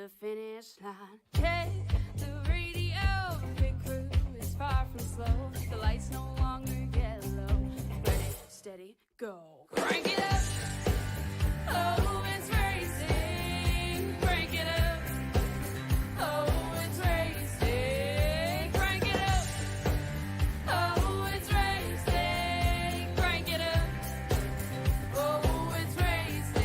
the finish line. Check the radio, pit crew is far from slow. The lights no longer yellow. Ready, steady, go. Crank it up. Oh, it's racing. Crank it up. Oh, it's racing. Crank it up. Oh, it's racing. Crank it up. Oh, it's racing.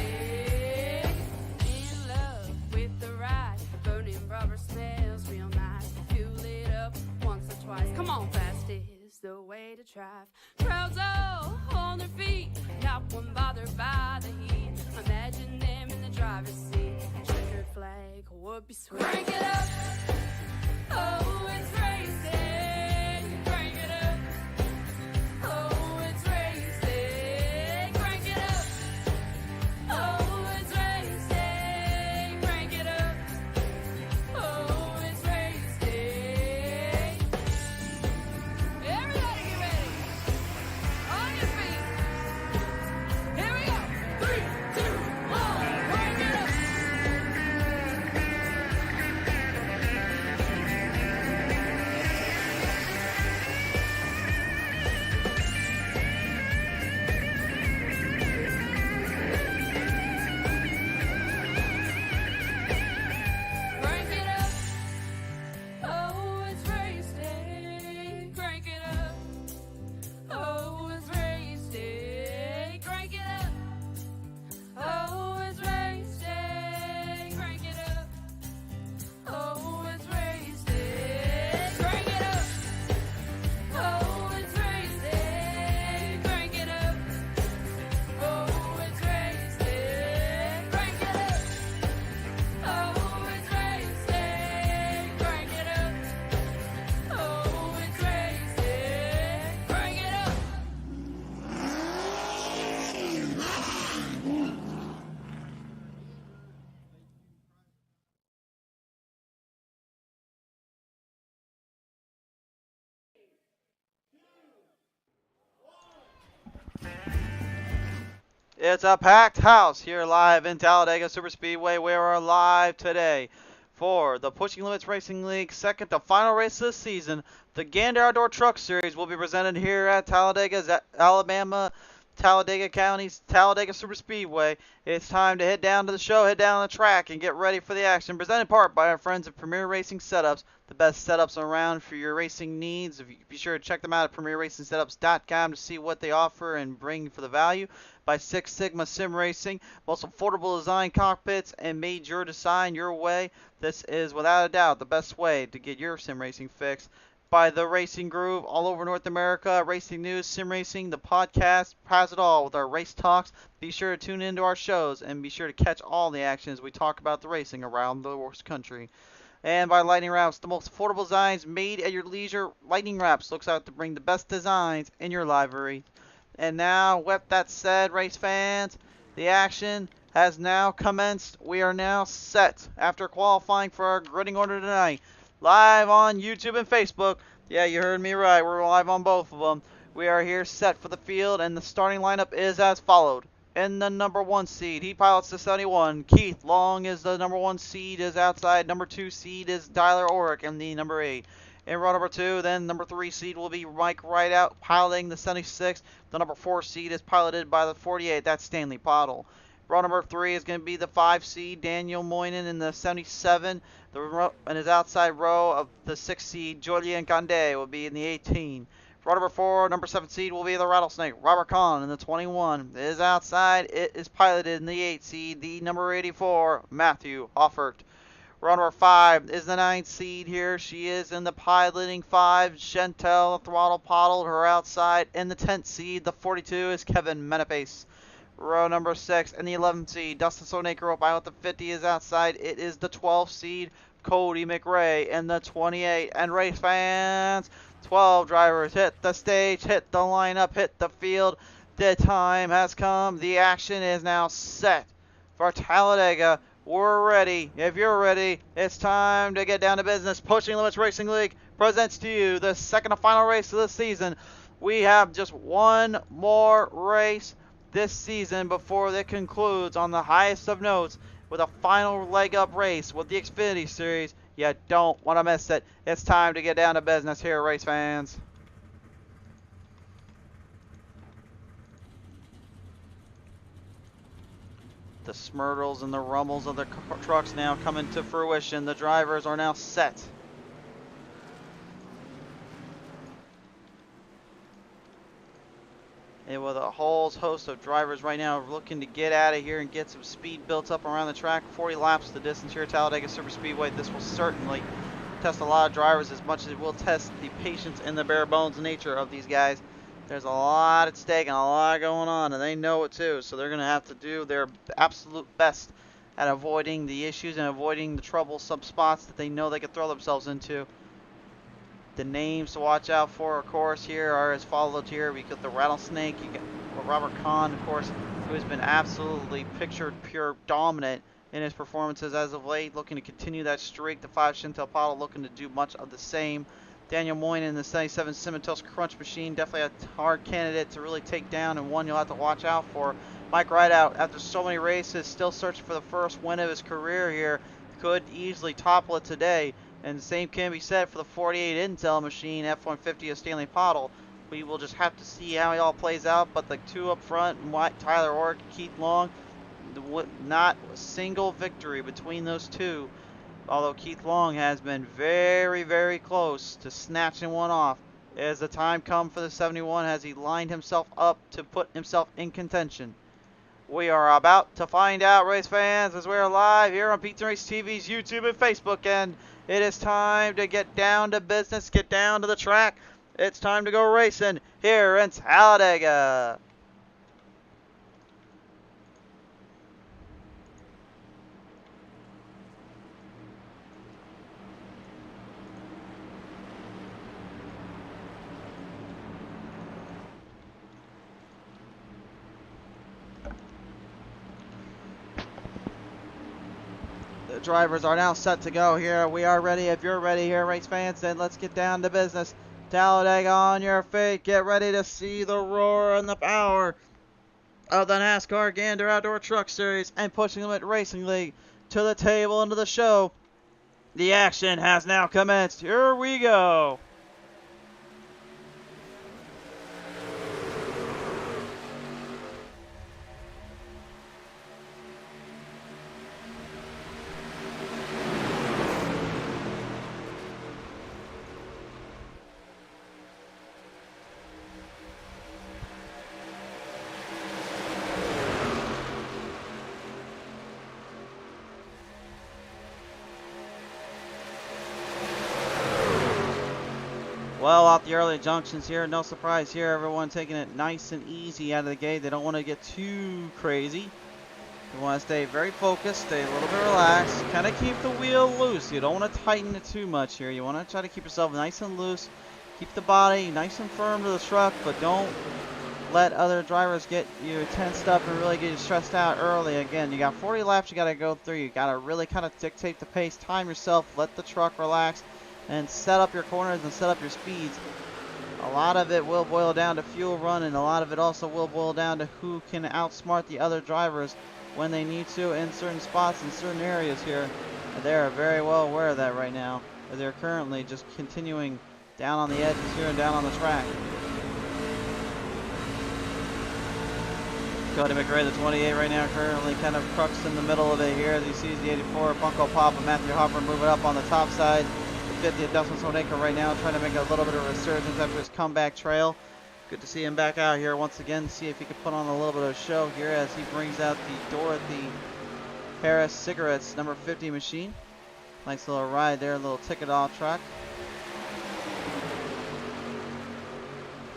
In love with the ride. Burning rubber smells real nice. Fuel it up once or twice. Come on, fast is the way to drive. Crowds all on their feet, not one bothered by the heat. Imagine them in the driver's seat. Checkered flag would be sweet. Crank it up. Oh, it's racing. Crank it up. Oh, it's racing. Crank it up. Oh, it's racing. Crank it up. Oh, it's racing. Everybody get ready. On your feet. Here we go. 3, 2, 1. Crank it up. Crank it up. Oh, it's racing. Crank it up. Oh, it's racing. Crank it up. Oh, it's racing. Crank it up. Oh, it's racing. Crank it up. Oh, it's racing. Crank it up. Oh, it's racing. Crank it up. Oh, it's racing. Crank it up. Oh, it's racing. Crank it up. It's a packed house here live in Talladega Superspeedway. We are live today for the Pushing Limits Racing League second to final race this season. The Gander Outdoor Truck Series will be presented here at Talladega's Alabama, Talladega County's Talladega Superspeedway. It's time to head down to the show, head down the track, and get ready for the action. Presented in part by our friends at Premier Racing Setups, the best setups around for your racing needs. Be sure to check them out at premierracingsetups.com to see what they offer and bring for the value. By Six Sigma Sim Racing, most affordable design cockpits and made your design your way. This is without a doubt the best way to get your sim racing fix. By The Racing Groove, all over North America, racing news, sim racing, the podcast, has it all with our race talks. Be sure to tune into our shows and be sure to catch all the action as we talk about the racing around the country. And by Lightning Wrapz, the most affordable designs made at your leisure. Lightning Wrapz looks out to bring the best designs in your livery. And now, with that said, race fans, the action has now commenced. We are now set after qualifying for our gridding order tonight. Live on YouTube and Facebook. Yeah, you heard me right. We're live on both of them. We are here set for the field, and the starting lineup is as followed. In the number 1 seed, he pilots the 71. Keith Long is the number 1 seed, is outside. Number 2 seed is Tyler Orick in the number 8. In row number 2, then number 3 seed will be Mike Rideout piloting the 76. The number 4 seed is piloted by the 48. That's Stanley Pottle. Row number 3 is going to be the 5 seed Daniel Moynihan in the 77. And his outside row of the 6 seed Julien Condé will be in the 18. Row number 4, number 7 seed will be the Rattlesnake Robert Kahn in the 21. His outside, it is piloted in the 8 seed the number 84 Matthew Offert. Row number 5 is the 9th seed here. She is in the piloting 5. Chantel Throttle Pottle, her outside. In the 10th seed, the 42 is Kevin Menapace. Row number 6 and the 11th seed, Dustin Stoneacre will pilot the 50 is outside. It is the 12th seed, Cody McRae in the 28. And race fans, 12 drivers hit the stage, hit the lineup, hit the field. The time has come. The action is now set for Talladega. We're ready. If you're ready, it's time to get down to business. Pushing Limits Racing League presents to you the second and final race of the season. We have just one more race this season before it concludes on the highest of notes. with a final leg up race with the Xfinity Series. You don't want to miss it. It's time to get down to business here, race fans. The smurtles and the rumbles of the trucks now coming to fruition. The drivers are now set. And with a whole host of drivers right now looking to get out of here and get some speed built up around the track. 40 laps the distance here at Talladega Superspeedway. This will certainly test a lot of drivers as much as it will test the patience and the bare bones nature of these guys. There's a lot at stake and a lot going on, and they know it too. So they're going to have to do their absolute best at avoiding the issues and avoiding the troublesome spots that they know they could throw themselves into. The names to watch out for, of course, here are as followed here. We got the Rattlesnake, you got Robert Kahn, of course, who has been absolutely pictured pure dominant in his performances as of late, looking to continue that streak. The 5 Chantel Paddle looking to do much of the same. Daniel Moynihan in the 77 Cimentos Crunch Machine, definitely a hard candidate to really take down and one you'll have to watch out for. Mike Rideout, after so many races, still searching for the first win of his career here, could easily topple it today. And the same can be said for the 48 Intel Machine, F-150 of Stanley Pottle. We will just have to see how it all plays out, but the two up front, Tyler Ork, Keith Long, not a single victory between those two. Although Keith Long has been very, very close to snatching one off. As the time come for the 71, has he lined himself up to put himself in contention? We are about to find out, race fans, as we are live here on PTM Racing TV's YouTube and Facebook, and it is time to get down to business, get down to the track. It's time to go racing here in Talladega. The drivers are now set to go here. We are ready. If you're ready here, race fans, then let's get down to business. Talladega on your feet. Get ready to see the roar and the power of the NASCAR Gander Outdoor Truck Series and Pushing Limit Racing League to the table and to the show. The action has now commenced. Here we go. Well, off the early junctions here, no surprise here. Everyone taking it nice and easy out of the gate. They don't want to get too crazy. You want to stay very focused, stay a little bit relaxed, kind of keep the wheel loose. You don't want to tighten it too much here. You want to try to keep yourself nice and loose. Keep the body nice and firm to the truck, but don't let other drivers get you tensed up and really get you stressed out early. Again, you got 40 laps you got to go through. You got to really kind of dictate the pace, time yourself, let the truck relax, and set up your corners and set up your speeds. A lot of it will boil down to fuel run, and a lot of it also will boil down to who can outsmart the other drivers when they need to in certain spots in certain areas here. They're very well aware of that right now. They're currently just continuing down on the edges here and down on the track. Cody McRae, the 28 right now, currently kind of crux in the middle of it here. As he sees the 84, Bunko Pop and Matthew Hopper moving up on the top side. 50th, Dustin Soneka right now trying to make a little bit of a resurgence after his comeback trail. Good to see him back out here once again, see if he could put on a little bit of a show here as he brings out the Dorothy Harris Cigarettes number 50 machine. Nice little ride there, a little ticket off track.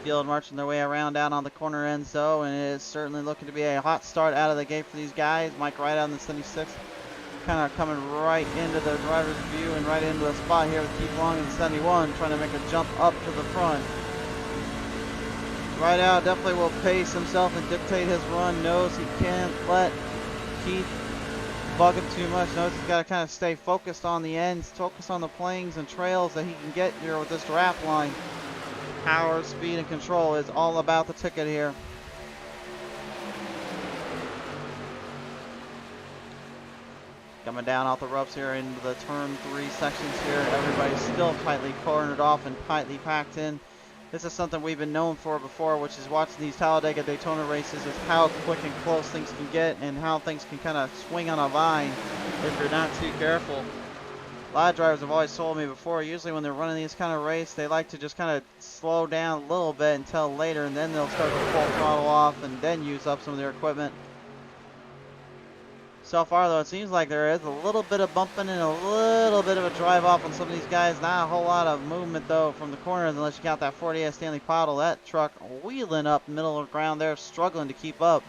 Field marching their way around down on the corner end, so, and it is certainly looking to be a hot start out of the gate for these guys. Mike Rideout in the 76. Kind of coming right into the driver's view and right into the spot here with Keith Long in 71, trying to make a jump up to the front. Rideout definitely will pace himself and dictate his run. Knows he can't let Keith bug him too much. Knows he's got to kind of stay focused on the ends, focus on the planes and trails that he can get here with this draft line. Power, speed, and control is all about the ticket here. Coming down off the ropes here into the turn 3 sections here. Everybody's still tightly cornered off and tightly packed in. This is something we've been known for before, which is watching these Talladega Daytona races, is how quick and close things can get and how things can kind of swing on a vine if you're not too careful. A lot of drivers have always told me before, usually when they're running these kind of races, they like to just kind of slow down a little bit until later, and then they'll start to full throttle off and then use up some of their equipment. So far, though, it seems like there is a little bit of bumping and a little bit of a drive off on some of these guys. Not a whole lot of movement, though, from the corners unless you count that 48 Stanley Pottle. That truck wheeling up middle of the ground there, struggling to keep up.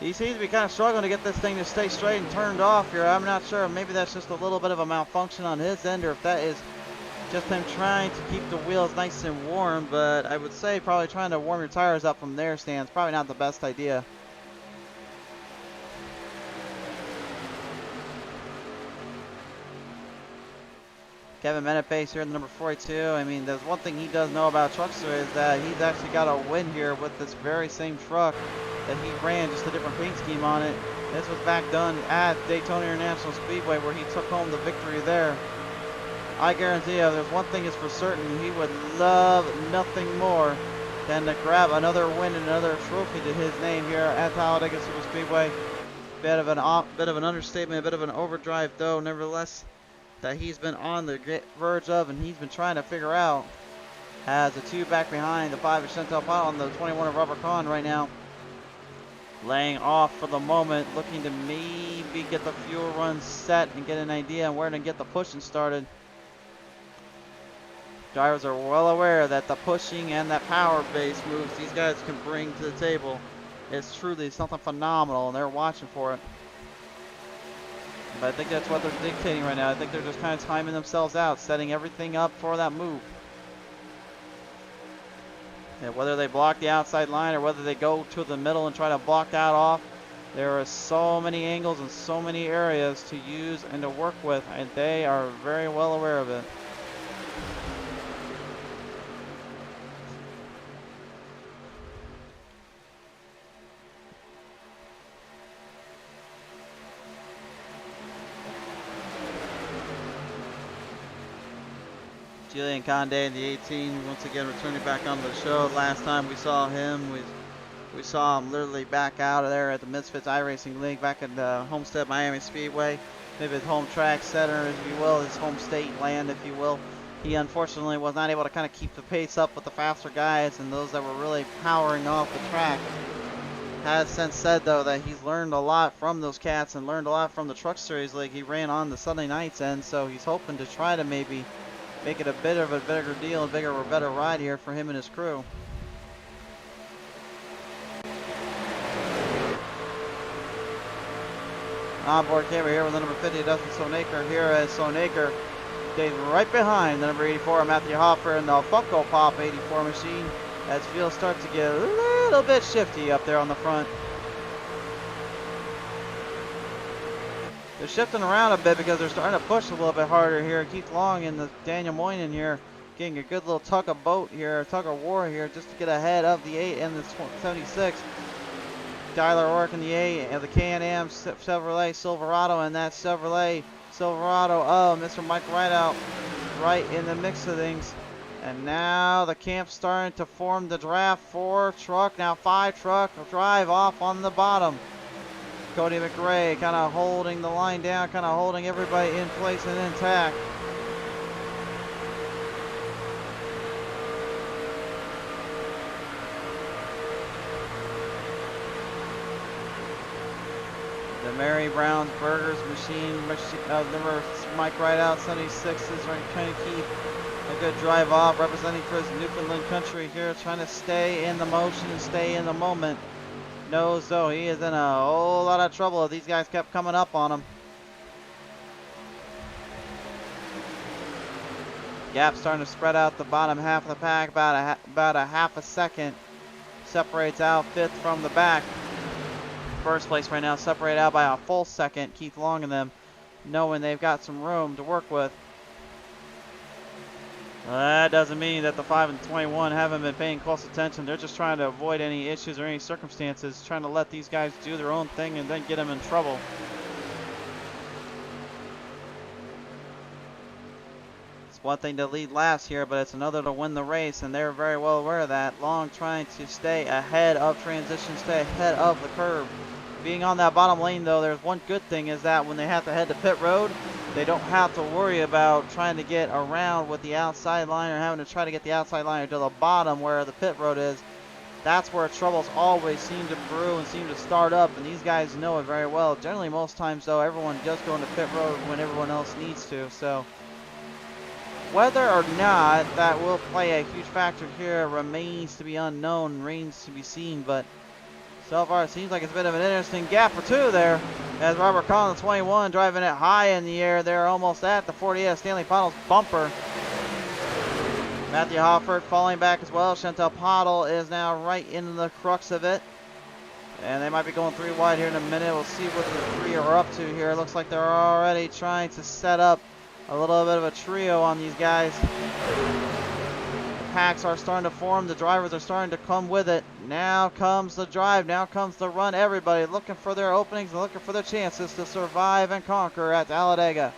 He seems to be kind of struggling to get this thing to stay straight and turned off here. I'm not sure. Maybe that's just a little bit of a malfunction on his end, or if that is just him trying to keep the wheels nice and warm. But I would say probably trying to warm your tires up from their stands. Probably not the best idea. Kevin Menepace here in the number 42. I mean, there's one thing he does know about trucks is that he's actually got a win here with this very same truck that he ran, just a different paint scheme on it. This was back done at Daytona International Speedway where he took home the victory there. I guarantee you, there's one thing is for certain, he would love nothing more than to grab another win and another trophy to his name here at Talladega Superspeedway. Bit of an understatement, a bit of an overdrive, though, nevertheless, that he's been on the verge of and he's been trying to figure out. Has the 2 back behind the 5 of Chantal Pottle on the 21 of Robert Kahn right now. Laying off for the moment, looking to maybe get the fuel run set and get an idea on where to get the pushing started. Drivers are well aware that the pushing and that power base moves these guys can bring to the table is truly something phenomenal, and they're watching for it. But I think that's what they're dictating right now. I think they're just kind of timing themselves out, setting everything up for that move. And whether they block the outside line or whether they go to the middle and try to block that off, there are so many angles and so many areas to use and to work with, and they are very well aware of it. Julian Conde in the 18, once again returning back onto the show. Last time we saw him, we saw him literally back out of there at the Misfits iRacing League back at the Homestead Miami Speedway. Maybe his home track center, if you will, his home state land, if you will. He unfortunately was not able to kind of keep the pace up with the faster guys and those that were really powering off the track. Has since said, though, that he's learned a lot from those cats and learned a lot from the Truck Series League he ran on the Sunday nights end, so he's hoping to try to maybe make it a bit of a bigger deal, a bigger or better ride here for him and his crew. Onboard camera here with the number 50, Dustin Sonaker here as Sonaker stays right behind the number 84, Matthew Hoffer, in the Funko Pop 84 machine as field starts to get a little bit shifty up there on the front. They're shifting around a bit because they're starting to push a little bit harder here. Keith Long and the Daniel Moynihan here getting a good little tug of boat here, tug of war here, just to get ahead of the 8 and the 76. Tyler Ork in the 8 and the Can-Am Chevrolet Silverado, and that Chevrolet Silverado of Mr. Mike Rideout right in the mix of things. And now the camp's starting to form the draft 4 truck, now 5 truck drive off on the bottom. Cody McRae kind of holding the line down, kind of holding everybody in place and intact. The Mary Brown's Burgers machine number Mike Rideout 76 is trying to keep a good drive off, representing for his Newfoundland country here, trying to stay in the motion and stay in the moment. Knows though he is in a whole lot of trouble if these guys kept coming up on him. Gap starting to spread out the bottom half of the pack, about a half a second. Separates out 5th from the back. First place right now separated out by a full second. Keith Long and them knowing they've got some room to work with. That doesn't mean that the 5 and 21 haven't been paying close attention. They're just trying to avoid any issues or any circumstances, trying to let these guys do their own thing and then get them in trouble. one thing to lead laps here, but it's another to win the race, and they're very well aware of that. Long trying to stay ahead of transition, stay ahead of the curve. Being on that bottom lane, though, there's one good thing is that when they have to head to pit road, they don't have to worry about trying to get around with the outside line or having to try to get the outside line to the bottom where the pit road is. That's where troubles always seem to brew and seem to start up, and these guys know it very well. Generally, most times, though, everyone does go into pit road when everyone else needs to. So whether or not that will play a huge factor here remains to be unknown, remains to be seen, but so far it seems like it's a bit of an interesting gap or two there as Robert Collins, 21, driving it high in the air. They're almost at the 48 Stanley Puddle's bumper. Matthew Hoffert falling back as well. Chantal Pottle is now right in the crux of it. And they might be going 3 wide here in a minute. We'll see what the 3 are up to here. It looks like they're already trying to set up a little bit of a trio on these guys. The packs are starting to form. The drivers are starting to come with it. Now comes the drive. Now comes the run. Everybody looking for their openings and looking for their chances to survive and conquer at Talladega.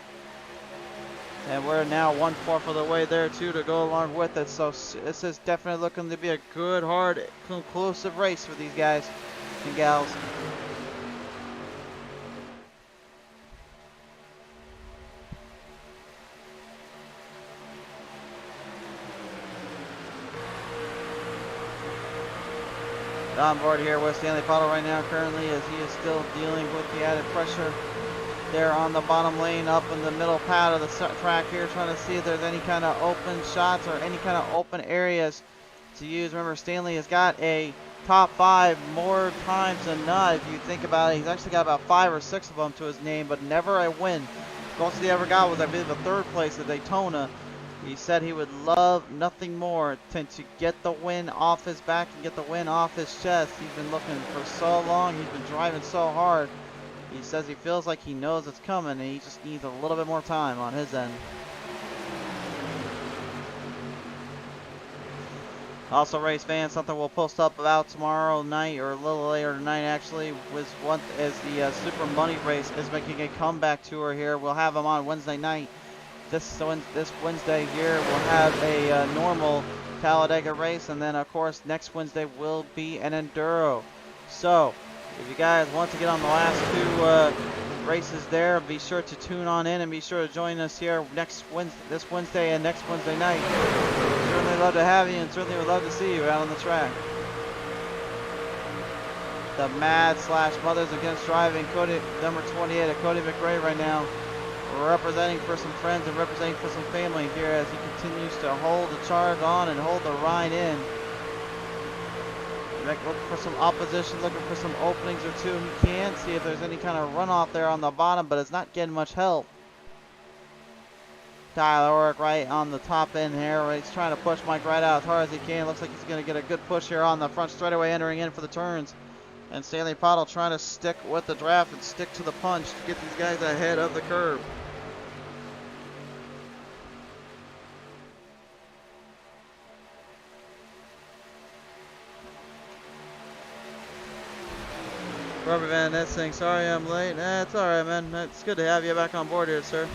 And we're now 1/4 of the way there, too, to go along with it. So this is definitely looking to be a good, hard, conclusive race for these guys and gals. On board here with Stanley Pottle right now currently as he is still dealing with the added pressure there on the bottom lane up in the middle pad of the track here, trying to see if there's any kind of open shots or any kind of open areas to use. Remember, Stanley has got a top 5 more times than not. If you think about it, he's actually got about 5 or 6 of them to his name, but never a win. The closest he ever got was, I believe, a 3rd place at Daytona. He said he would love nothing more than to get the win off his back and get the win off his chest. He's been looking for so long. He's been driving so hard. He says he feels like he knows it's coming and he just needs a little bit more time on his end. Also, race fans, something we'll post up about tomorrow night or a little later tonight actually was what is the Super Money race is making a comeback tour here. We'll have them on Wednesday night. This Wednesday here we'll have a normal Talladega race, and then of course next Wednesday will be an enduro. So if you guys want to get on the last 2 races there, be sure to tune on in and be sure to join us here this Wednesday and next Wednesday night. Certainly love to have you and certainly would love to see you out on the track. The Mad/Mothers Against Driving, number 28 of Cody McRae right now, representing for some friends and representing for some family here as he continues to hold the charge on and hold the ride in. Looking for some opposition, looking for some openings or 2. He can see if there's any kind of runoff there on the bottom, but it's not getting much help. Tyler Orrick right on the top end here. Where he's trying to push Mike right out as hard as he can. Looks like he's going to get a good push here on the front straightaway entering in for the turns. And Stanley Pottle trying to stick with the draft and stick to the punch to get these guys ahead of the curve. Robert Van Ness saying, sorry I'm late. It's alright, man. It's good to have you back on board here, sir.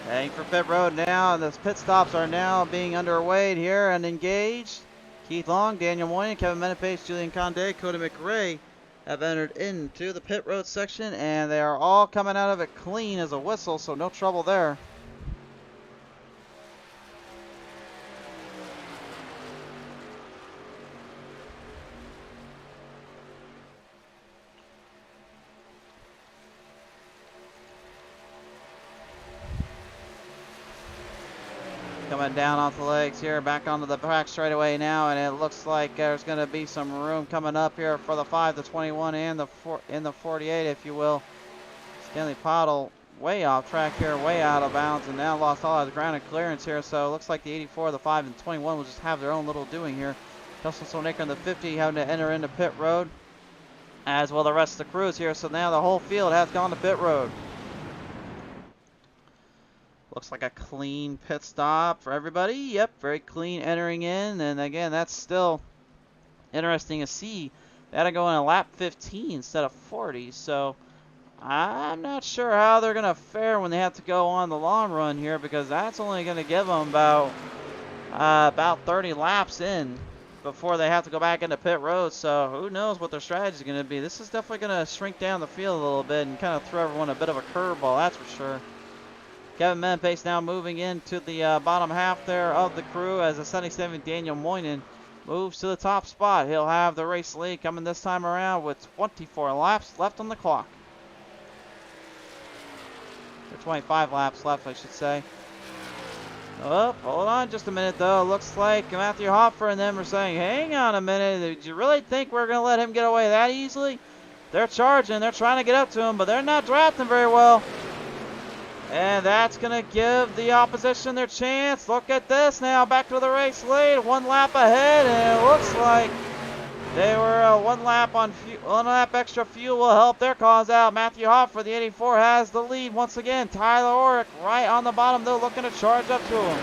Heading for pit road now. The pit stops are now being underway here and engaged. Keith Long, Daniel Moynihan, Kevin Menepage, Julian Conde, Cody McRae have entered into the pit road section, and they are all coming out of it clean as a whistle, so no trouble there. Coming down off the legs here, back onto the track straight away now, and it looks like there's going to be some room coming up here for the 5, the 21, and the 48, if you will. Stanley Pottle way off track here, way out of bounds, and now lost all of the ground and clearance here. So it looks like the 84, the 5, and the 21 will just have their own little doing here. Justin Solnaker in the 50 having to enter into pit road, as well the rest of the crews here. So now the whole field has gone to pit road. Looks like a clean pit stop for everybody. Yep, very clean entering in. And again, that's still interesting to see. They had to go in a lap 15 instead of 40. So I'm not sure how they're going to fare when they have to go on the long run here, because that's only going to give them about 30 laps in before they have to go back into pit road. So who knows what their strategy is going to be. This is definitely going to shrink down the field a little bit and kind of throw everyone a bit of a curveball, that's for sure. Kevin Menpace now moving into the bottom half there of the crew as the 77 Daniel Moynihan moves to the top spot. He'll have the race lead coming this time around with 24 laps left on the clock. Or 25 laps left, I should say. Oh, hold on just a minute though. Looks like Matthew Hoffer and them are saying, hang on a minute, did you really think we're going to let him get away that easily? They're charging, they're trying to get up to him, but they're not drafting very well. And that's going to give the opposition their chance. Look at this now. Back to the race lead. 1 lap ahead. And it looks like they were 1 lap extra fuel will help their cause out. Matthew Hoff for the 84 has the lead once again. Tyler Orrick right on the bottom though, looking to charge up to him.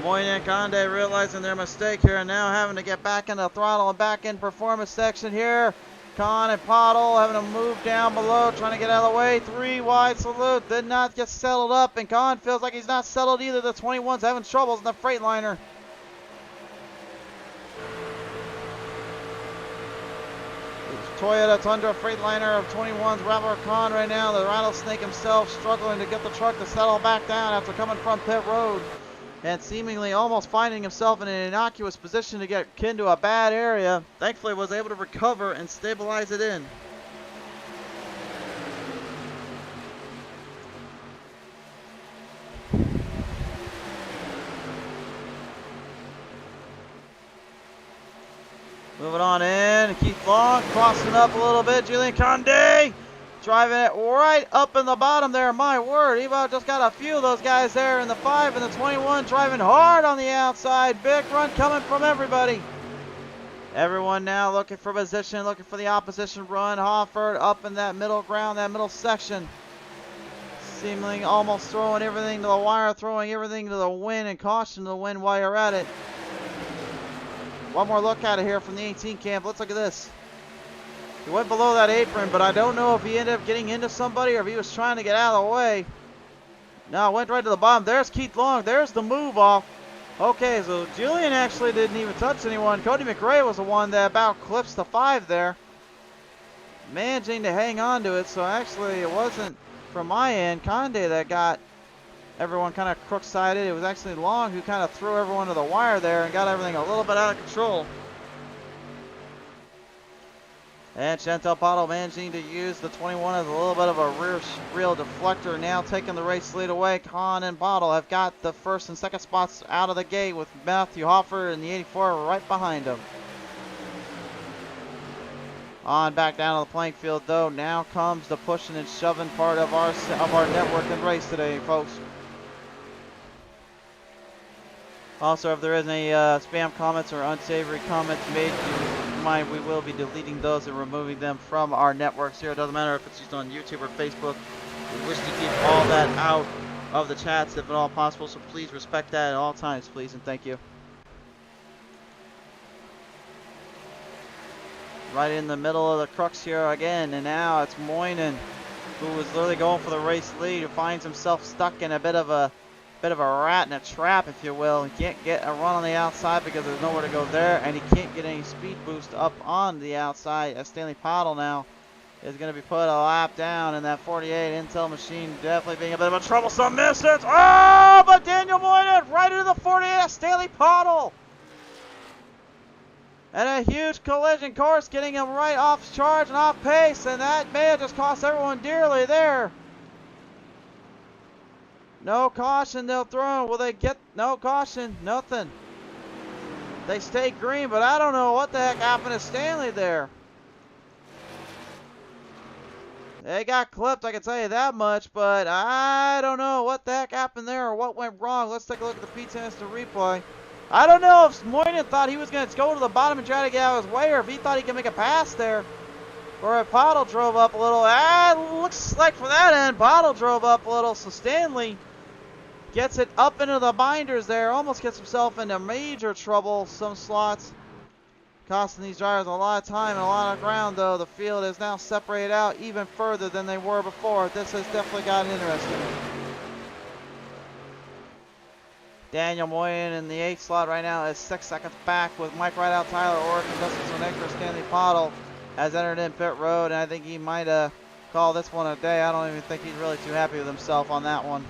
Moynihan and Conde realizing their mistake here and now having to get back into the throttle and back in performance section here. Kahn and Pottle having to move down below, trying to get out of the way. 3 wide salute, did not get settled up, and Kahn feels like he's not settled either. The 21's having troubles in the Freightliner. Toyota Tundra Freightliner of 21's Robert Kahn right now. The Rattlesnake himself struggling to get the truck to settle back down after coming from pit road and seemingly almost finding himself in an innocuous position to get into a bad area. Thankfully was able to recover and stabilize it in. Moving on in, Keith Long crossing up a little bit. Julian Conde driving it right up in the bottom there. My word, Evo just got a few of those guys there in the 5 and the 21 driving hard on the outside. Big run coming from everybody. Everyone now looking for position, looking for the opposition run. Hofford up in that middle ground, that middle section. Seemingly almost throwing everything to the wire, throwing everything to the wind and caution to the wind while you're at it. One more look at it here from the 18 camp. Let's look at this. He went below that apron, but I don't know if he ended up getting into somebody or if he was trying to get out of the way. No, went right to the bottom. There's Keith Long. There's the move off. Okay, so Julian actually didn't even touch anyone. Cody McRae was the one that about clips the 5 there, managing to hang on to it. So actually it wasn't from my end Conde that got everyone kind of crook-sided. It was actually Long who kind of threw everyone to the wire there and got everything a little bit out of control. And Chantel Pottle managing to use the 21 as a little bit of a rear deflector, now taking the race lead away. Kahn and Pottle have got the first and second spots out of the gate with Matthew Hoffer and the 84 right behind them. On back down to the playing field though, now comes the pushing and shoving part of our network and race today, folks. Also, if there is any spam comments or unsavory comments made, mind we will be deleting those and removing them from our networks here. It doesn't matter if it's used on YouTube or Facebook. We wish to keep all that out of the chats if at all possible, so please respect that at all times, please, and thank you. Right in the middle of the crux here again, and now it's Moynihan, who was literally going for the race lead, who finds himself stuck in a bit of a bit of a rat in a trap, if you will. He can't get a run on the outside because there's nowhere to go there, and he can't get any speed boost up on the outside. Stanley Pottle now is going to be put a lap down, and that 48 Intel machine definitely being a bit of a troublesome nuisance. Oh, but Daniel Moynihan right into the 48 Stanley Pottle. And a huge collision course getting him right off charge and off pace, and that may have just cost everyone dearly there. No caution, they'll throw. Will they get no caution? Nothing. They stay green, but I don't know what the heck happened to Stanley there. They got clipped, I can tell you that much, but I don't know what the heck happened there or what went wrong. Let's take a look at the PTM replay. I don't know if Moynihan thought he was going to go to the bottom and try to get out of his way, or if he thought he could make a pass there. Or if Pottle drove up a little. Looks like for that end, Pottle drove up a little, so Stanley gets it up into the binders there. Almost gets himself into major trouble, some slots. Costing these drivers a lot of time and a lot of ground, though. The field is now separated out even further than they were before. This has definitely gotten interesting. Daniel Moynihan in the 8th slot right now is 6 seconds back with Mike Rideout, Tyler Ork, and Dustin Sonexter. Stanley Pottle has entered in pit road, and I think he might call this one a day. I don't even think he's really too happy with himself on that one.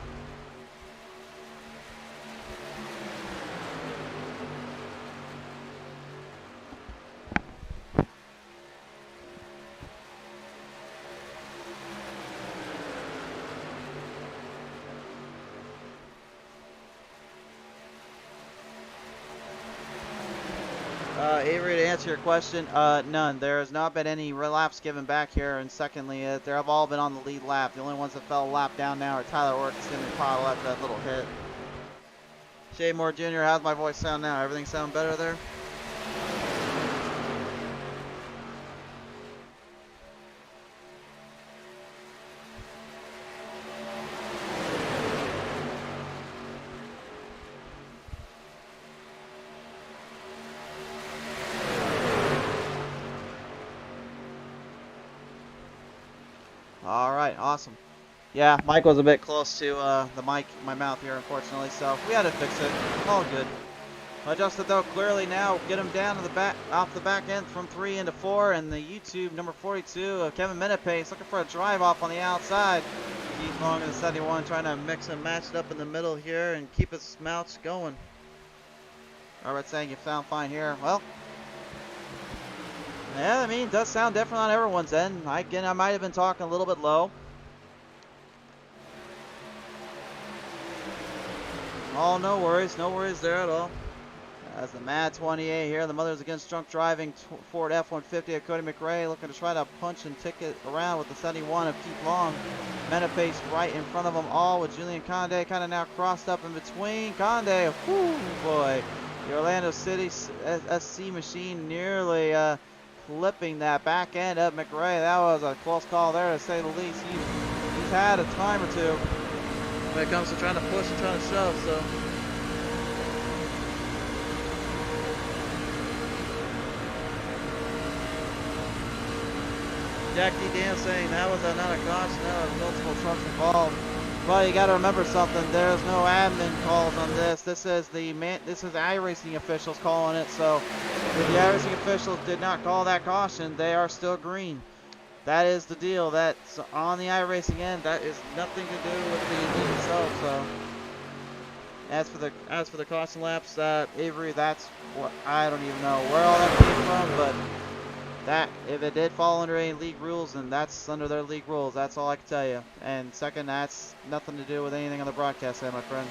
Avery, to answer your question, none. There has not been any laps given back here, and secondly, they have all been on the lead lap. The only ones that fell a lap down now are Tyler Ork and Stanley Pottle after that little hit. Shea Moore Jr., how's my voice sound now? Everything sound better there? All right, awesome. Yeah, Mike was a bit close to the mic, my mouth here, unfortunately, so we had to fix it. All good. Adjusted though clearly now, get him down to the back, off the back end from 3 into 4, and the YouTube number 42, Kevin Menapace, looking for a drive off on the outside. Keith Long in the 71 trying to mix and match it up in the middle here and keep his mouth going. Robert saying you sound fine here. Well, yeah, I mean, it does sound different on everyone's end. Again, I might have been talking a little bit low. Oh, no worries there at all. As the Mad 28 here, the Mothers Against Drunk Driving Ford F-150 of Cody McRae looking to try to punch and tick it around with the 71 of Keith Long. Menapace right in front of them all with Julian Conde kind of now crossed up in between. Conde, whoo boy. The Orlando City SC machine nearly flipping that back end of McRae. That was a close call there, to say the least. He's had a time or two when it comes to trying to push and trying to shove, so. Jack D. Dan saying that was not a caution, that was multiple trucks involved. Well, you got to remember something. There's no admin calls on this. This is the iRacing officials calling it. So if the iRacing officials did not call that caution, they are still green. That is the deal. That's on the iRacing end. That is nothing to do with the league itself. So as for the caution laps, Avery, that's what I don't even know where all that came from, but that if it did fall under any league rules, then that's under their league rules. That's all I can tell you. And second, that's nothing to do with anything on the broadcast there, my friend.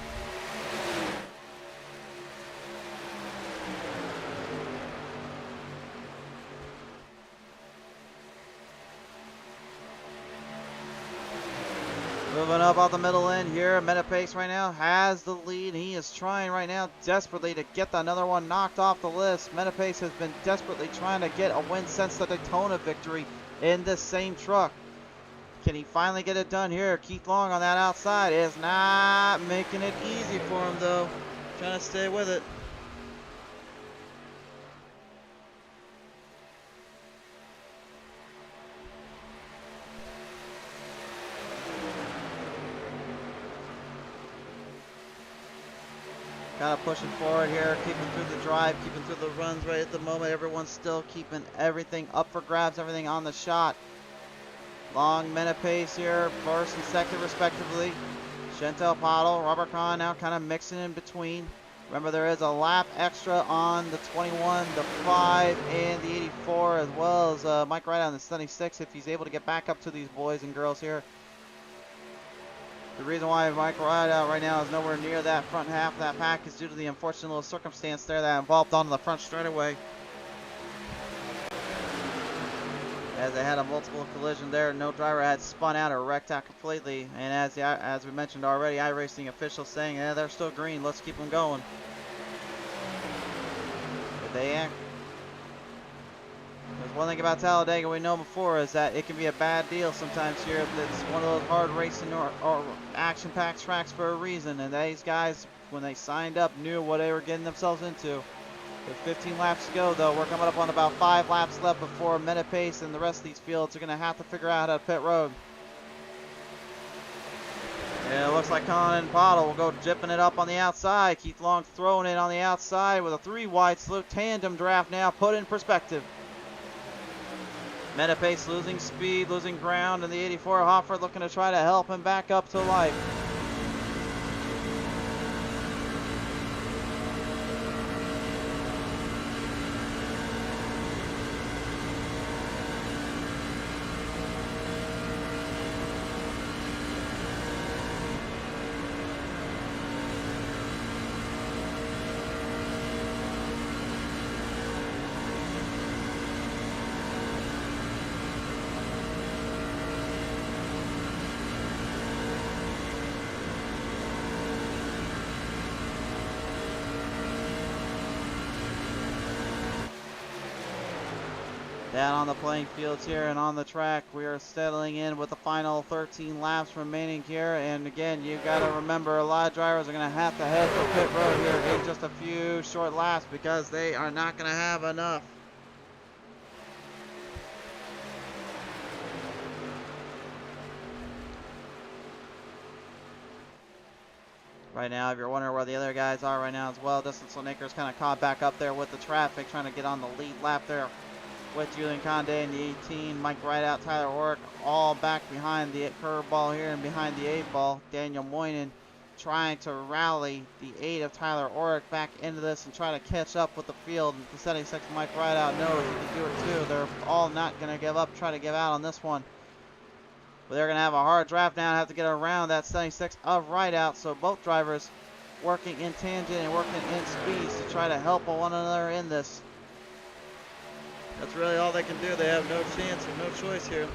Moving up off the middle end here, Menapace right now has the lead. He is trying right now desperately to get another one knocked off the list. Menapace has been desperately trying to get a win since the Daytona victory in this same truck. Can he finally get it done here? Keith Long on that outside is not making it easy for him, though. Trying to stay with it. Kind of pushing forward here, keeping through the drive, keeping through the runs right at the moment. Everyone's still keeping everything up for grabs, everything on the shot. Long minute pace here, first and second respectively. Chantel Pottle, Robert Kahn now kind of mixing in between. Remember, there is a lap extra on the 21, the 5, and the 84, as well as Mike Wright on the 76 if he's able to get back up to these boys and girls here. The reason why Mike Wright right now is nowhere near that front half of that pack is due to the unfortunate little circumstance there that involved onto the front straightaway. As they had a multiple collision there, no driver had spun out or wrecked out completely. And as we mentioned already, iRacing officials saying, yeah, they're still green, let's keep them going. But there's one thing about Talladega we know before is that it can be a bad deal sometimes here. It's one of those hard racing or action-packed tracks for a reason. And these guys, when they signed up, knew what they were getting themselves into. With 15 laps to go, though, we're coming up on about 5 laps left before minute pace, and the rest of these fields are going to have to figure out how to pit road. And it looks like Colin and Pottle will go jipping it up on the outside. Keith Long throwing it on the outside with a 3-wide slope tandem draft now put in perspective. Minute pace losing speed, losing ground, and the 84 Hofford looking to try to help him back up to life. Down on the playing fields here and on the track, we are settling in with the final 13 laps remaining here. And again, you got to remember, a lot of drivers are going to have to head for pit road here in just a few short laps because they are not going to have enough. Right now, if you're wondering where the other guys are right now as well, Dustin Slonaker's kind of caught back up there with the traffic, trying to get on the lead lap there with Julian Conde in the 18, Mike Rideout, Tyler Orrick, all back behind the curveball here and behind the 8 ball. Daniel Moynihan trying to rally the 8 of Tyler Orrick back into this and try to catch up with the field. The 76 Mike Rideout knows he can do it too. They're all not going to give up, try to give out on this one. But they're going to have a hard draft now and have to get around that 76 of Rideout. So both drivers working in tangent and working in speeds to try to help one another in this. That's really all they can do. They have no chance and no choice here.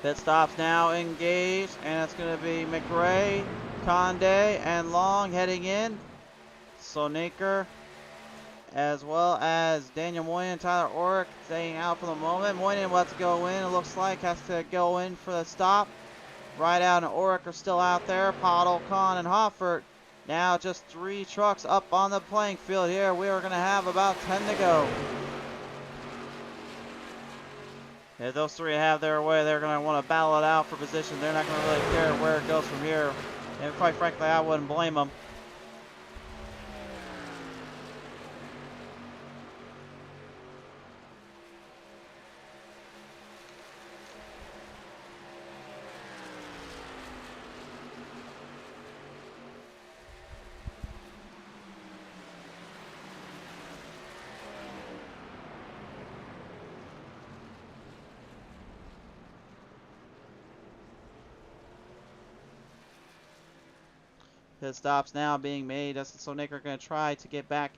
Pit stops now engaged, and it's going to be McRae, Conde, and Long heading in. Slonaker, as well as Daniel Moynihan, Tyler Orrick staying out for the moment. Moynihan will have to go in, it looks like, has to go in for the stop. Rideout and Orrick are still out there. Pottle, Kahn, and Hoffert. Now just 3 trucks up on the playing field here. We are going to have about 10 to go. If those 3 have their way, they're going to want to battle it out for position. They're not going to really care where it goes from here. And quite frankly, I wouldn't blame them. Pit stops now being made. Dustin Slonaker going to try to get back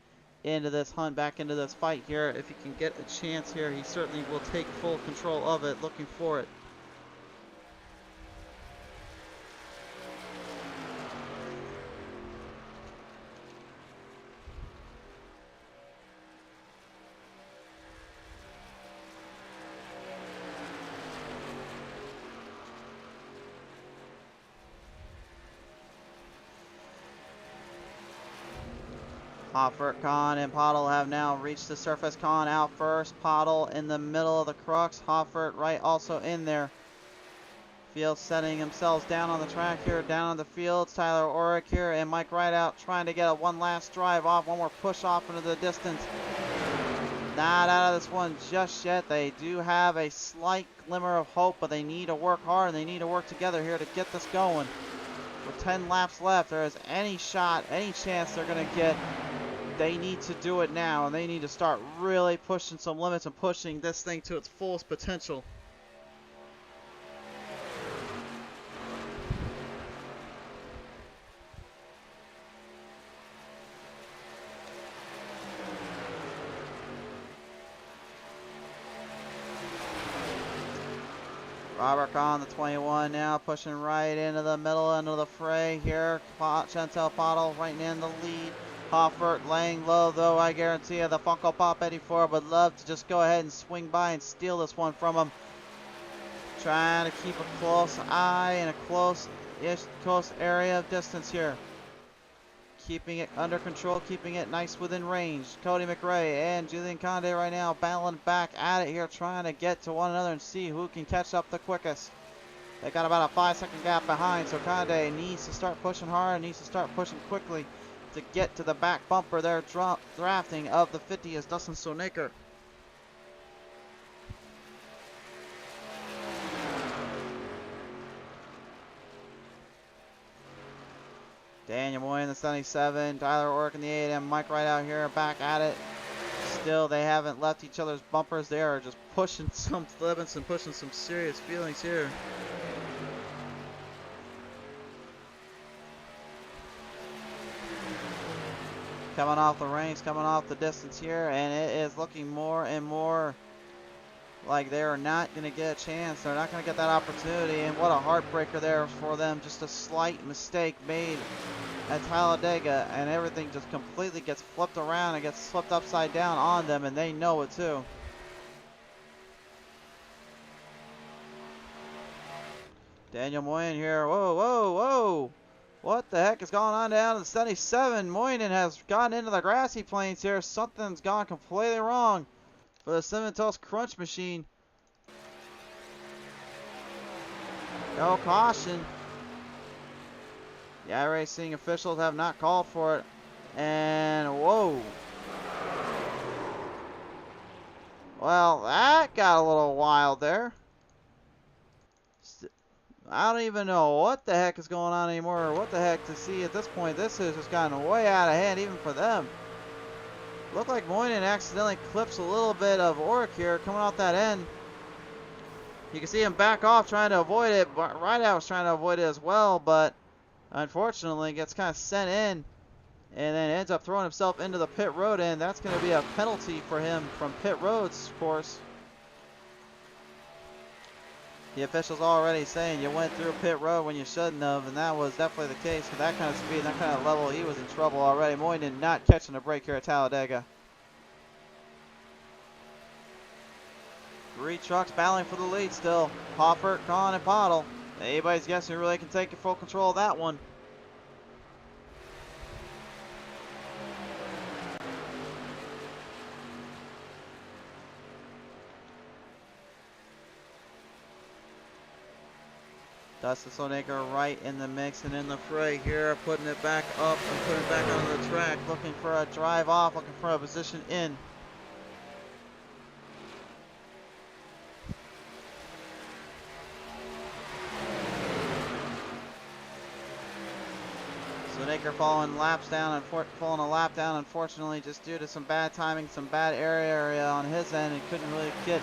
into this hunt, back into this fight here. If he can get a chance here, he certainly will take full control of it. Looking for it. Hoffert, Kahn, and Pottle have now reached the surface. Kahn out first. Pottle in the middle of the crux. Hoffert right also in there. Field setting themselves down on the track here, down on the fields. Tyler Orick here and Mike Rideout trying to get a one last drive off, one more push off into the distance. Not out of this one just yet. They do have a slight glimmer of hope, but they need to work hard and they need to work together here to get this going. With 10 laps left, there is any shot, any chance they're going to get. They need to do it now, and they need to start really pushing some limits and pushing this thing to its fullest potential. Robert Kahn, the 21 now, pushing right into the middle end of the fray here. Chantel Pottle right in the lead. Hoffert laying low, though. I guarantee you the Funko Pop 84 would love to just go ahead and swing by and steal this one from him. Trying to keep a close eye and a close area of distance here. Keeping it under control, keeping it nice within range. Cody McRae and Julian Conde right now battling back at it here, trying to get to one another and see who can catch up the quickest. They got about a 5-second gap behind, so Conde needs to start pushing hard, needs to start pushing quickly to get to the back bumper there, drafting of the 50 is Dustin Sonaker. Daniel Moy in the 77, Tyler Ork in the 8, and Mike right out here back at it. Still, they haven't left each other's bumpers. They are just pushing some limits and pushing some serious feelings here. Coming off the range, coming off the distance here, and it is looking more and more like they're not going to get a chance. They're not going to get that opportunity, and what a heartbreaker there for them. Just a slight mistake made at Talladega, and everything just completely gets flipped around and gets flipped upside down on them, and they know it too. Daniel Moyen here. Whoa, whoa, whoa. What the heck is going on down in the 77? Moynihan has gotten into the grassy plains here. Something's gone completely wrong for the Cementos Crunch Machine. No caution. The iRacing officials have not called for it. And whoa. Well, that got a little wild there. I don't even know what the heck is going on anymore, or what the heck to see at this point. This has just gotten way out of hand, even for them. Looked like Moynihan accidentally clips a little bit of Oric here, coming off that end. You can see him back off, trying to avoid it. Rideout was trying to avoid it as well, but unfortunately gets kind of sent in, and then ends up throwing himself into the pit road, and that's going to be a penalty for him from pit roads, of course. The official's already saying you went through pit road when you shouldn't have, and that was definitely the case. With that kind of speed, that kind of level, he was in trouble already. Moynihan not catching a break here at Talladega. 3 trucks battling for the lead still. Hoffert, Kahn, and Pottle. Anybody's guessing who really can take full control of that one. Dustin Sonaker right in the mix and in the fray here, putting it back up and putting it back onto the track, looking for a drive off, looking for a position in. Sonaker falling a lap down, unfortunately, just due to some bad timing, some bad area on his end, and couldn't really get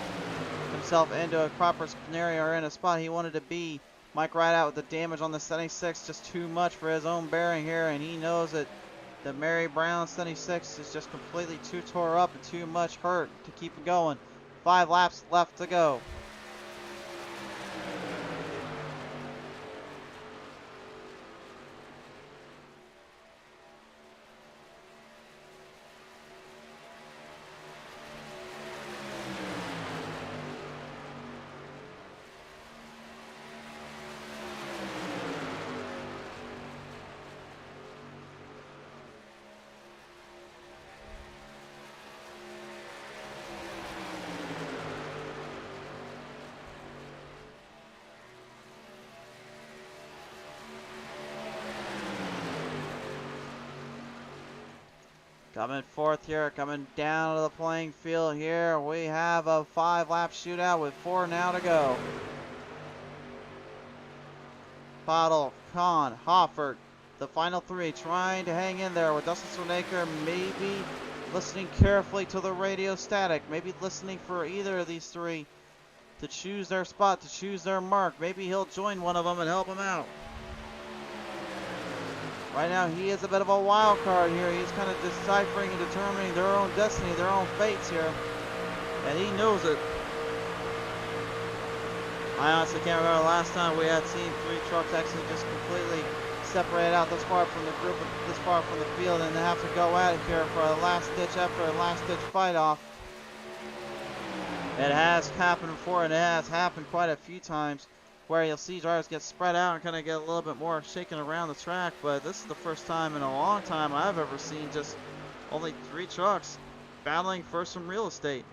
himself into a proper scenario or in a spot he wanted to be. Mike Rideout with the damage on the 76, just too much for his own bearing here, and he knows that The Mary Brown 76 is just completely too tore up and too much hurt to keep it going. 5 laps left to go. Coming fourth here, coming down to the playing field here. We have a 5-lap shootout with 4 now to go. Bottle, Kahn, Hoffert, the final 3 trying to hang in there with Dustin Swanacre maybe listening carefully to the radio static. Maybe listening for either of these 3 to choose their spot, to choose their mark. Maybe he'll join one of them and help them out. Right now, he is a bit of a wild card here. He's kind of deciphering and determining their own destiny, their own fates here. And he knows it. I honestly can't remember the last time we had seen 3 trucks actually just completely separate out this far from the group, this far from the field, and have to go at it here for a last-ditch effort, a last-ditch fight-off. It has happened before, and it has happened quite a few times, where you'll see drivers get spread out and kind of get a little bit more shaken around the track. But this is the first time in a long time I've ever seen just only 3 trucks battling for some real estate.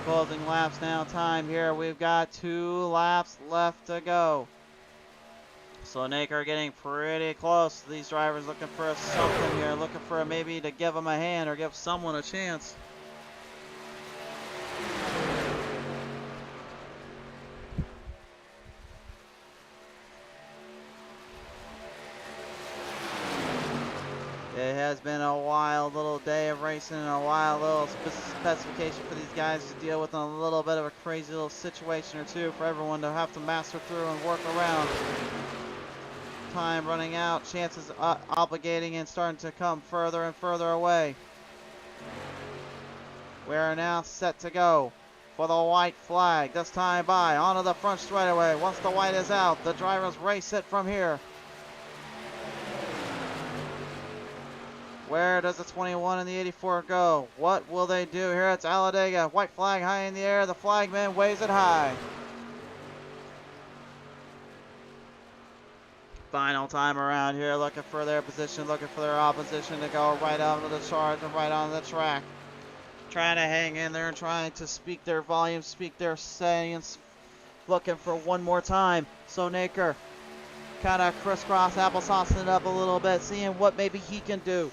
Closing laps now time here. We've got 2 laps left to go. So Naker getting pretty close. These drivers looking for something here, looking for maybe to give them a hand or give someone a chance. It has been a wild little day of racing and a wild little specification for these guys to deal with, and a little bit of a crazy little situation or two for everyone to have to master through and work around. Time running out, chances obligating and starting to come further and further away. We are now set to go for the white flag. This time by onto the front straightaway. Once the white is out, the drivers race it from here. Where does the 21 and the 84 go? What will they do here at Talladega? White flag high in the air. The flagman waves it high. Final time around here, looking for their position, looking for their opposition to go right onto the charge and right on the track. Trying to hang in there and trying to speak their volume, speak their salience. Looking for one more time. So Naker kind of crisscross applesaucing it up a little bit, seeing what maybe he can do.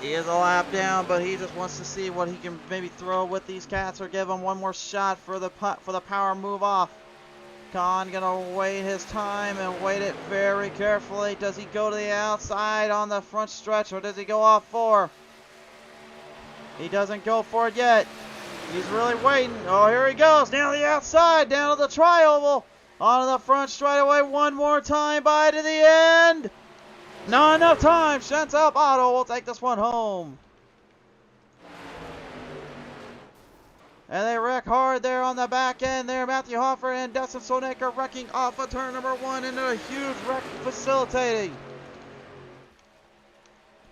He is a lap down, but he just wants to see what he can maybe throw with these cats or give them one more shot for the power move off. Kahn gonna wait his time and wait it very carefully. Does he go to the outside on the front stretch, or does he go off 4? He doesn't go for it yet. He's really waiting. Oh, here he goes. Down the outside, down to the tri-oval. Onto the front straightaway one more time by to the end. Not enough time. Chantal Otto will take this one home. And they wreck hard there on the back end there. Matthew Hoffer and Dustin Sonecker wrecking off of turn number 1 into a huge wreck facilitating.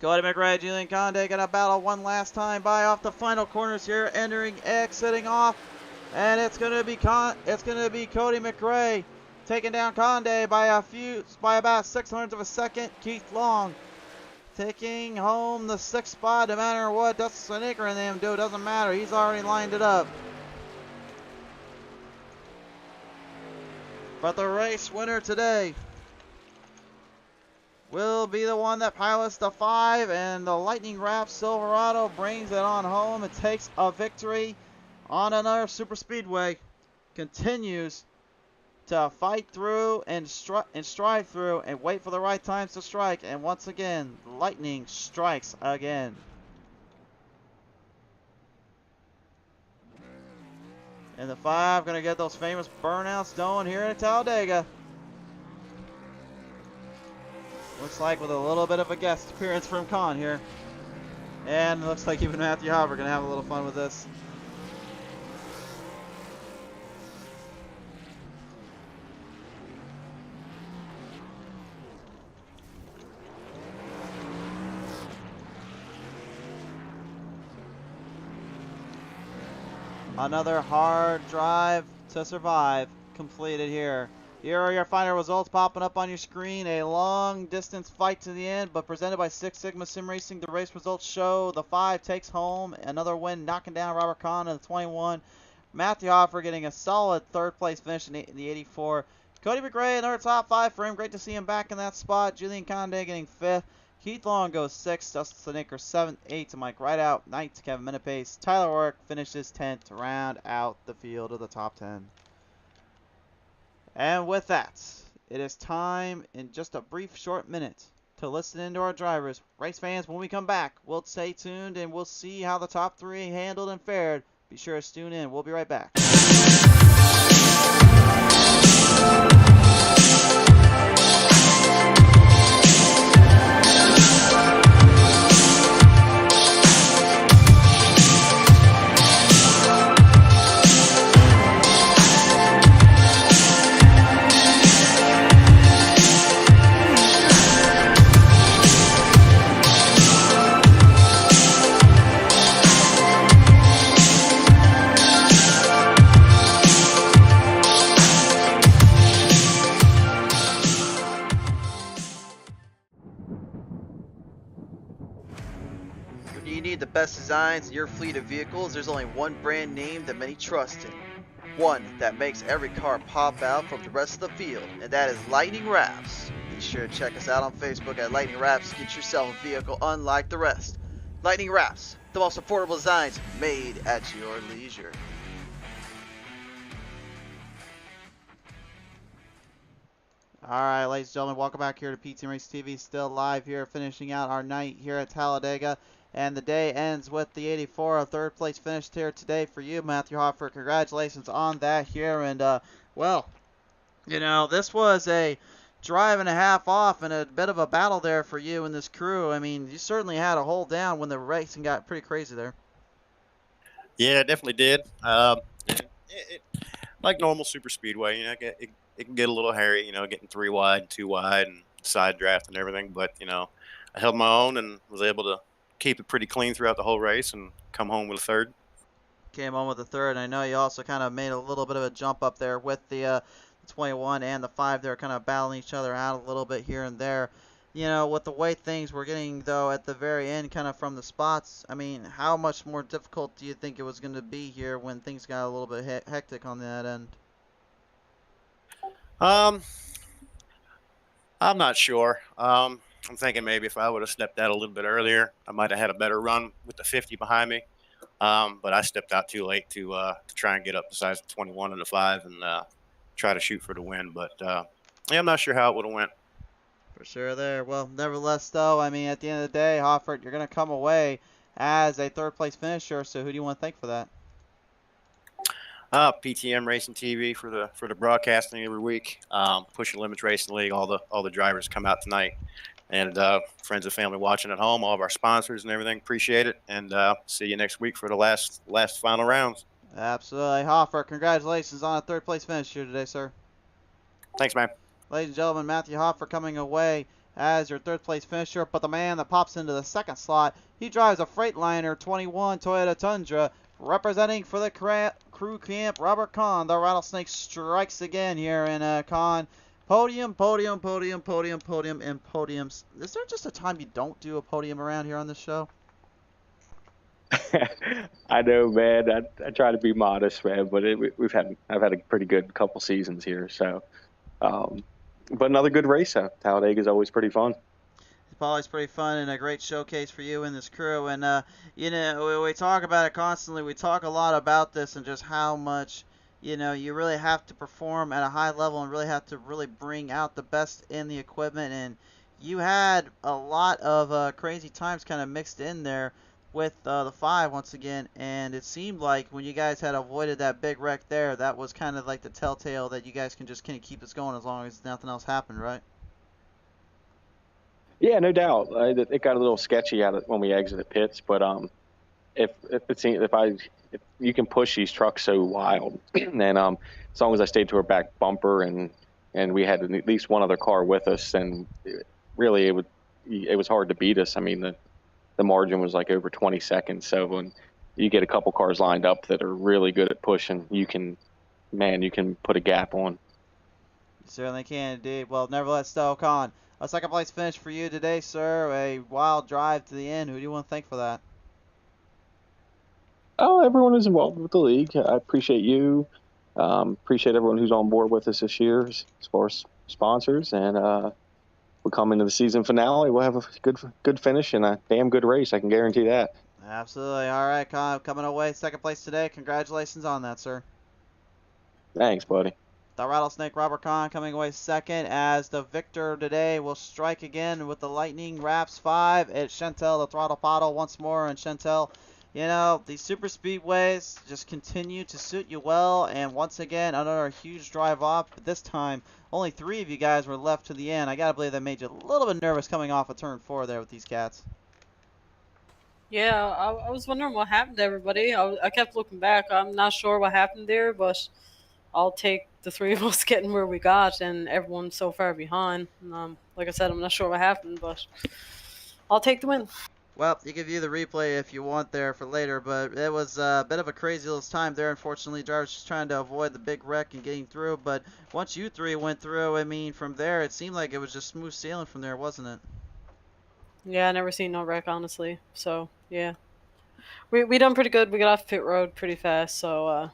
Cody McRae, Julian Conde gonna battle one last time by off the final corners here, exiting off. And it's gonna be Cody McRae taking down Conde by about 600ths of a second. Keith Long taking home the 6th spot. No matter what Dustin Sonecker and them do, it doesn't matter. He's already lined it up. But the race winner today will be the one that pilots the 5, and the Lightning Wrapz Silverado brings it on home. It takes a victory on another Superspeedway. Continues to fight through and strive through and wait for the right times to strike. And once again, Lightning strikes again. And the 5 gonna get those famous burnouts going here in Talladega. Looks like with a little bit of a guest appearance from Con here. And it looks like even Matthew Hopper gonna have a little fun with this. Another hard drive to survive completed here. Here are your final results popping up on your screen. A long distance fight to the end, but presented by Six Sigma Sim Racing. The race results show the 5 takes home another win, knocking down Robert Kahn in the 21. Matthew Hoffer getting a solid 3rd place finish in the 84. Cody McRae, another top 5 for him. Great to see him back in that spot. Julian Conde getting 5th. Keith Long goes 6th. Dustin Sneaker 7th. 8th to Mike Rideout. 9th to Kevin Minipace. Tyler Orrick finishes 10th to round out the field of the top 10. And with that, it is time in just a brief short minute to listen into our drivers. Race fans, when we come back, we'll stay tuned and we'll see how the top 3 handled and fared. Be sure to tune in. We'll be right back. When you need the best designs in your fleet of vehicles, there's only one brand name that many trust in. One that makes every car pop out from the rest of the field, and that is Lightning Wrapz. Be sure to check us out on Facebook at Lightning Wrapz. Get yourself a vehicle unlike the rest. Lightning Wrapz, the most affordable designs made at your leisure. Alright, ladies and gentlemen, welcome back here to PTM Racing TV. Still live here, finishing out our night here at Talladega. And the day ends with the 84, a 3rd place finish here today for you, Matthew Hoffer. Congratulations on that here. And, well, you know, this was a drive and a half off and a bit of a battle there for you and this crew. I mean, you certainly had a hold down when the racing got pretty crazy there. Yeah, it definitely did. Like normal super speedway, you know, it can get a little hairy, you know, getting 3 wide, 2 wide, and side draft and everything. But, you know, I held my own and was able to keep it pretty clean throughout the whole race and come home with a 3rd. Came home with a 3rd. I know you also kind of made a little bit of a jump up there with the 21 and the 5. They're kind of battling each other out a little bit here and there. You know, with the way things were getting, though, at the very end, kind of from the spots, I mean, how much more difficult do you think it was going to be here when things got a little bit hectic on that end? I'm not sure. I'm thinking maybe if I would have stepped out a little bit earlier, I might have had a better run with the 50 behind me. But I stepped out too late to try and get up besides the 21 and the 5 and try to shoot for the win. But yeah, I'm not sure how it would have went. For sure there. Well, nevertheless, though, I mean, at the end of the day, Hoffert, you're going to come away as a 3rd place finisher. So who do you want to thank for that? PTM Racing TV for the broadcasting every week. Pushing Limits Racing League, all the drivers come out tonight, and friends and family watching at home, all of our sponsors and everything. Appreciate it, and see you next week for the last final rounds. Absolutely, Hoffer. Congratulations on a 3rd place finish here today, sir. Thanks, man. Ladies and gentlemen, Matthew Hoffer coming away as your 3rd place finisher, but the man that pops into the 2nd slot, he drives a Freightliner 21 Toyota Tundra. Representing for the crew camp, Robert Kahn. The Rattlesnake strikes again here in Kahn. Podium, podium, podium, podium, podium, and podiums. Is there just a time you don't do a podium around here on this show? I know, man. I try to be modest, man, but I've had a pretty good couple seasons here, so But another good race. Talladega is always pretty fun. It's always pretty fun and a great showcase for you and this crew. And you know, we talk about it constantly. We talk a lot about this and just how much, you know, you really have to perform at a high level and really have to really bring out the best in the equipment. And you had a lot of crazy times kind of mixed in there with the 5 once again. And it seemed like when you guys had avoided that big wreck there, that was kind of like the telltale that you guys can just kind of keep this going as long as nothing else happened, right? Yeah, no doubt. It got a little sketchy when we exited pits, but if you can push these trucks so wild, and as long as I stayed to our back bumper and we had at least one other car with us, then really it was hard to beat us. I mean, the margin was like over 20 seconds. So when you get a couple cars lined up that are really good at pushing, you can put a gap on. You certainly can, indeed. Well, nevertheless, though, Con, a second place finish for you today, sir. A wild drive to the end. Who do you want to thank for that? Oh, everyone who's involved with the league. I appreciate you. Appreciate everyone who's on board with us this year as far as sponsors. And we'll come into the season finale. We'll have a good finish and a damn good race. I can guarantee that. Absolutely. All right, Con, coming away second place today. Congratulations on that, sir. Thanks, buddy. The Rattlesnake Robert Kahn coming away second as the victor today will strike again with the Lightning Wrapz 5. It's Chantel, the throttle bottle once more. And Chantel, you know, these super speedways just continue to suit you well. And once again, another huge drive off. But this time, only 3 of you guys were left to the end. I got to believe that made you a little bit nervous coming off of turn 4 there with these cats. Yeah, I was wondering what happened to everybody. I kept looking back. I'm not sure what happened there, but I'll take the 3 of us getting where we got and everyone so far behind. Like I said, I'm not sure what happened, but I'll take the win. Well, you can view the replay if you want there for later, but it was a bit of a crazy little time there. Unfortunately, drivers just trying to avoid the big wreck and getting through. But once you 3 went through, I mean, from there, it seemed like it was just smooth sailing from there, wasn't it? Yeah, I never seen no wreck, honestly. So, yeah. We done pretty good. We got off pit road pretty fast, so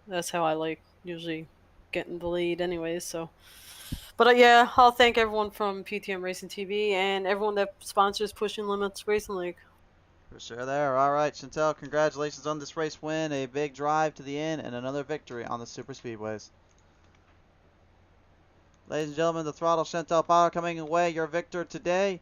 that's how I like usually getting the lead anyways. So, but yeah, I'll thank everyone from PTM Racing TV and everyone that sponsors Pushing Limits Racing League. For sure there. All right, Chantel, congratulations on this race win, a big drive to the end, and another victory on the Superspeedways. Ladies and gentlemen, the Throttle Chantel Power coming away your victor today.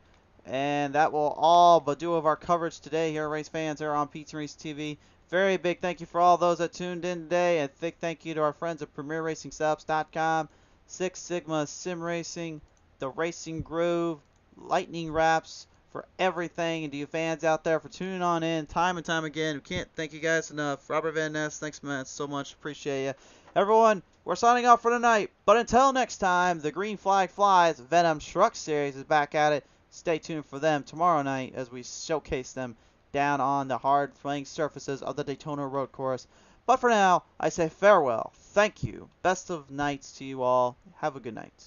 And that will all but do of our coverage today here, race fans, here on PTM Racing TV. Very big thank you for all those that tuned in today, and big thank you to our friends at PremierRacingSubs.com, Six Sigma Sim Racing, The Racing Groove, Lightning Wrapz, for everything, and to you fans out there for tuning on in time and time again. We can't thank you guys enough. Robert Van Ness, thanks man so much, appreciate you. Everyone, we're signing off for tonight, but until next time, the Green Flag Flies Venom Truck Series is back at it. Stay tuned for them tomorrow night as we showcase them down on the hard playing surfaces of the Daytona Road Course. But for now, I say farewell. Thank you. Best of nights to you all. Have a good night.